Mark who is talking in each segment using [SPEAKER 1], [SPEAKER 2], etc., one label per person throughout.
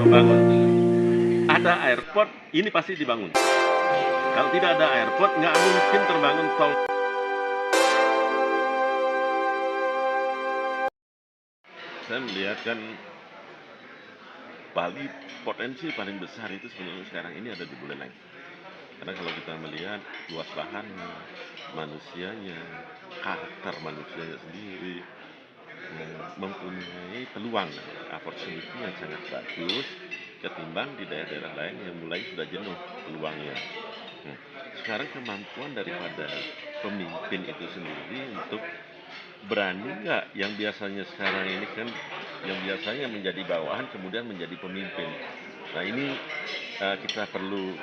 [SPEAKER 1] membangun. Ada airport, ini pasti dibangun. Kalau tidak ada airport, nggak mungkin terbangun tol. Saya melihat kan Bali potensi paling besar itu sebenarnya sekarang ini ada di Buleleng. Karena kalau kita melihat luas lahannya, manusianya, karakter manusianya sendiri, mempunyai peluang opportunity yang sangat bagus ketimbang di daerah-daerah lain yang mulai sudah jenuh peluangnya. Nah, sekarang kemampuan daripada pemimpin itu sendiri untuk berani nggak yang biasanya sekarang ini kan yang biasanya menjadi bawahan kemudian menjadi pemimpin. Nah ini kita perlu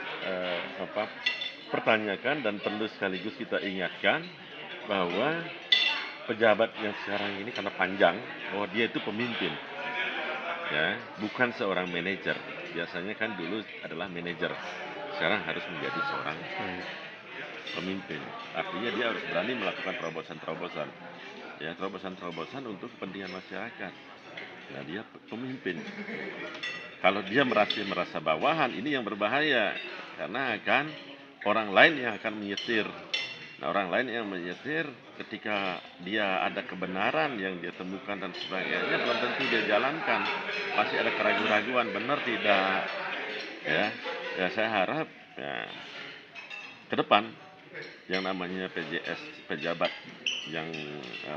[SPEAKER 1] pertanyakan dan perlu sekaligus kita ingatkan bahwa pejabat yang sekarang ini karena panjang bahwa dia itu pemimpin, ya bukan seorang manajer. Biasanya kan dulu adalah manajer, sekarang harus menjadi seorang pemimpin. Artinya dia harus berani melakukan terobosan-terobosan, ya terobosan-terobosan untuk kepentingan masyarakat. Nah dia pemimpin. Kalau dia merasa bawahan, ini yang berbahaya karena akan orang lain yang akan menyetir. Nah orang lain yang menyetir ketika dia ada kebenaran yang dia temukan dan sebagainya belum tentu dia jalankan, pasti ada keraguan-raguan benar tidak, ya saya harap ya, ke depan yang namanya PJS pejabat yang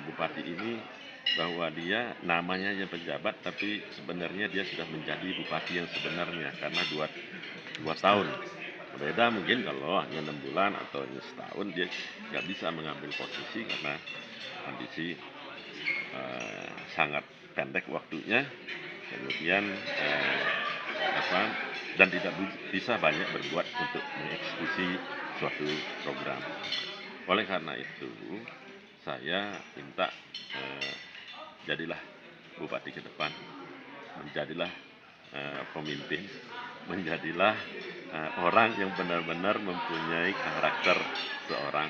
[SPEAKER 1] bupati ini bahwa dia namanya aja pejabat tapi sebenarnya dia sudah menjadi bupati yang sebenarnya karena dua tahun. Beda mungkin kalau hanya 6 bulan atau hanya setahun dia nggak bisa mengambil posisi karena kondisi sangat pendek waktunya, kemudian dan tidak bisa banyak berbuat untuk mengeksekusi suatu program. Oleh karena itu saya minta jadilah bupati ke depan, menjadilah pemimpin, menjadilah orang yang benar-benar mempunyai karakter seorang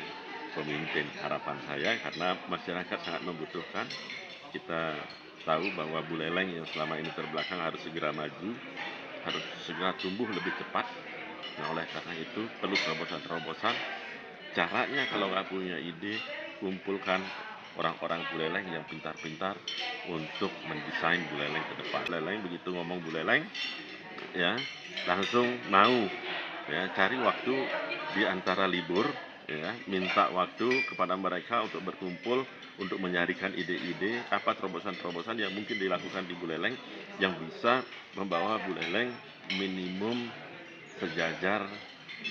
[SPEAKER 1] pemimpin. Harapan saya karena masyarakat sangat membutuhkan. Kita tahu bahwa Buleleng yang selama ini terbelakang harus segera maju, harus segera tumbuh lebih cepat. Nah oleh karena itu perlu terobosan-terobosan. Caranya kalau nggak punya ide, kumpulkan orang-orang Buleleng yang pintar-pintar untuk mendesain Buleleng ke depan. Buleleng begitu ngomong Buleleng, ya langsung mau, ya cari waktu di antara libur, ya minta waktu kepada mereka untuk berkumpul untuk menyarikan ide-ide apa terobosan-terobosan yang mungkin dilakukan di Buleleng yang bisa membawa Buleleng minimum sejajar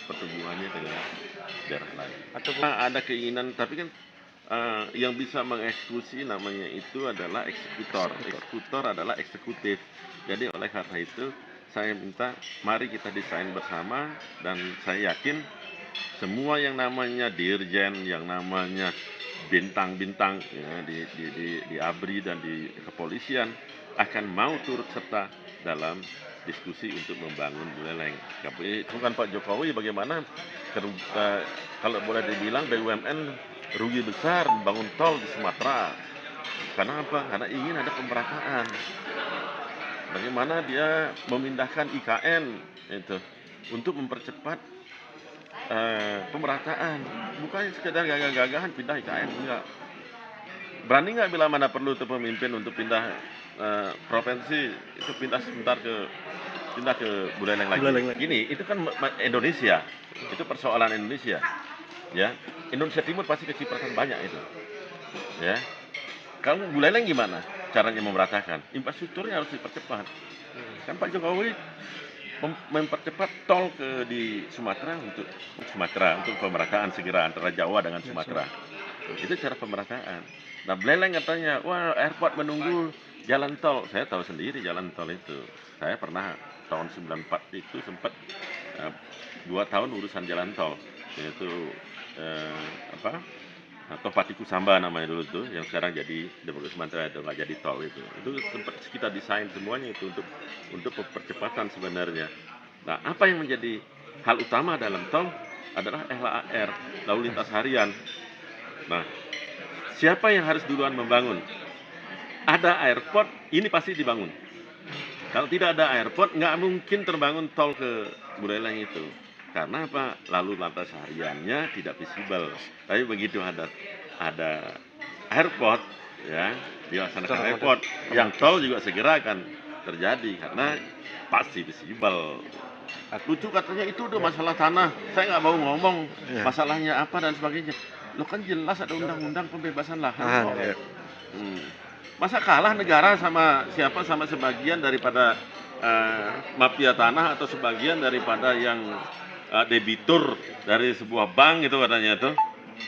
[SPEAKER 1] pertumbuhannya dengan daerah lain. Atau ada keinginan, tapi kan yang bisa mengeksekusi namanya itu adalah eksekutor. Eksekutor adalah eksekutif. Jadi oleh karena itu saya minta mari kita desain bersama dan saya yakin semua yang namanya dirjen, yang namanya bintang-bintang ya, di ABRI dan di kepolisian akan mau turut serta dalam diskusi untuk membangun Buleleng. Bukan Pak Jokowi bagaimana kalau boleh dibilang BUMN rugi besar membangun tol di Sumatera. Karena apa? Karena ingin ada pemerataan. Bagaimana dia memindahkan IKN itu untuk mempercepat pemerataan. Bukan sekedar gagah-gagahan pindah IKN, enggak. Berani nggak bila mana perlu tuh pemimpin untuk pindah provinsi itu pindah ke Buleleng lagi. Gini, itu kan Indonesia, itu persoalan Indonesia, ya. Indonesia Timur pasti kecipratan banyak itu, ya. Kamu Buleleng gimana caranya memeratakan? Infrastrukturnya harus dipercepat. Kan Pak Jokowi mempercepat tol di Sumatera untuk pemerataan segera antara Jawa dengan Sumatera. Itu cara pemerataan. Nah Buleleng katanya, wah airport menunggu jalan tol. Saya tahu sendiri jalan tol itu. Saya pernah tahun 94 itu sempat 2 tahun urusan jalan tol. Yaitu Topatiku Samba namanya dulu tuh, yang sekarang jadi Demokrasi Sumatera itu nggak jadi tol itu sempat kita desain semuanya itu untuk percepatan sebenarnya. Nah apa yang menjadi hal utama dalam tol adalah LAR, lalu lintas harian. Nah siapa yang harus duluan membangun? Ada airport, ini pasti dibangun. Kalau tidak ada airport, nggak mungkin terbangun tol ke Buleleng itu. Karena apa? Lalu lantas hariannya tidak visible. Tapi begitu ada airport, ya, dilaksanakan airport, yang tol juga segera akan terjadi karena pasti visible. Lucu katanya itu udah masalah tanah. Saya nggak mau ngomong masalahnya apa dan sebagainya. Lo kan jelas ada undang-undang pembebasan lahan kok. Masa kalah negara sama siapa, sama sebagian daripada mafia tanah atau sebagian daripada yang debitur dari sebuah bank gitu katanya tuh,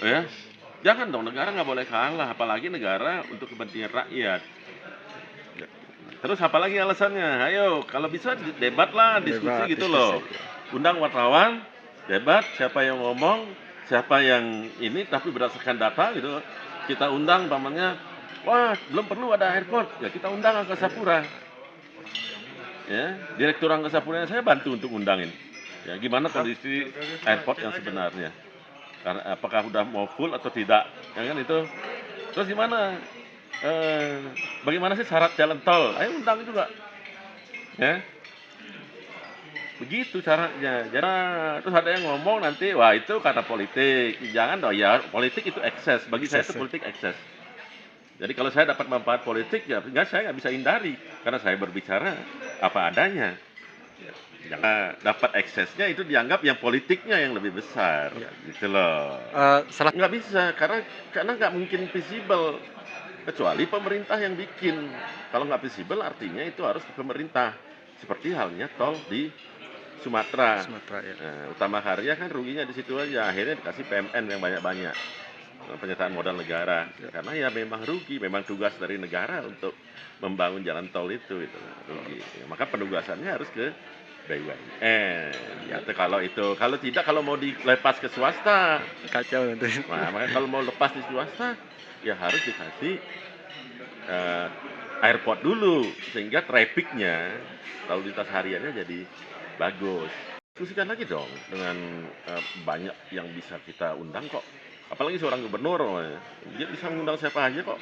[SPEAKER 1] ya. Jangan dong, negara nggak boleh kalah, apalagi negara untuk kepentingan rakyat. Terus apalagi alasannya? Ayo, kalau bisa debat lah, diskusi gitu loh. Undang wartawan, debat, siapa yang ngomong, siapa yang ini, tapi berdasarkan data gitu. Kita undang pamannya, wah belum perlu ada airport, ya kita undang Angkasa Pura. Ya, Direktur Angkasa Pura saya bantu untuk undangin. Ya, gimana kondisi airport yang sebenarnya? Karena apakah udah mau full atau tidak? Ya kan itu. Terus gimana? Bagaimana sih syarat jalan tol? Ayo undang juga. Ya. Begitu caranya. Jadi terus ada yang ngomong nanti, wah itu karena politik. Jangan dong ya, politik itu ekses. Bagi saya itu politik ekses. Jadi kalau saya dapat manfaat politik ya saya nggak bisa hindari karena saya berbicara apa adanya. Jangan dapat eksesnya itu dianggap yang politiknya yang lebih besar, gitu loh. Nggak bisa karena nggak mungkin visible kecuali pemerintah yang bikin. Kalau nggak visible artinya itu harus ke pemerintah. Seperti halnya tol di Sumatera. Utama Karya kan ruginya di situ aja. Akhirnya dikasih PMN yang banyak-banyak. Penyertaan modal negara. Karena ya memang rugi, memang tugas dari negara untuk membangun jalan tol itu rugi. Maka penugasannya harus ke BUMN. Kalau tidak, kalau mau dilepas ke swasta,
[SPEAKER 2] Kacau nanti.
[SPEAKER 1] Nah, makanya kalau mau lepas di swasta, ya harus dikasih airport dulu sehingga trafficnya lalu lintas hariannya jadi bagus. Diskusikan lagi dong dengan banyak yang bisa kita undang kok. Apalagi seorang gubernur, dia bisa mengundang siapa aja kok.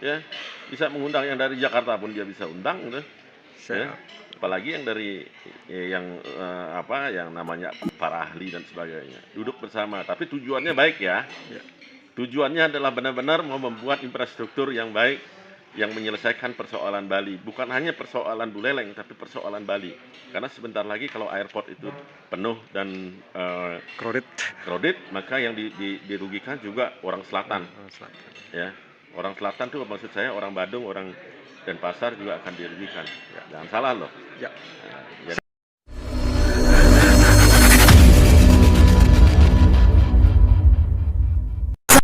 [SPEAKER 1] Ya, bisa mengundang yang dari Jakarta pun dia bisa undang, gitu. Ya. Apalagi yang dari yang namanya para ahli dan sebagainya. Duduk bersama, tapi tujuannya baik ya. Tujuannya adalah benar-benar mau membuat infrastruktur yang baik yang menyelesaikan persoalan Bali, bukan hanya persoalan Buleleng tapi persoalan Bali. Karena sebentar lagi kalau airport itu penuh dan crowded, maka yang dirugikan juga orang selatan. Ya, orang selatan tuh maksud saya orang Badung, orang Denpasar juga akan dirugikan. Jangan salah loh.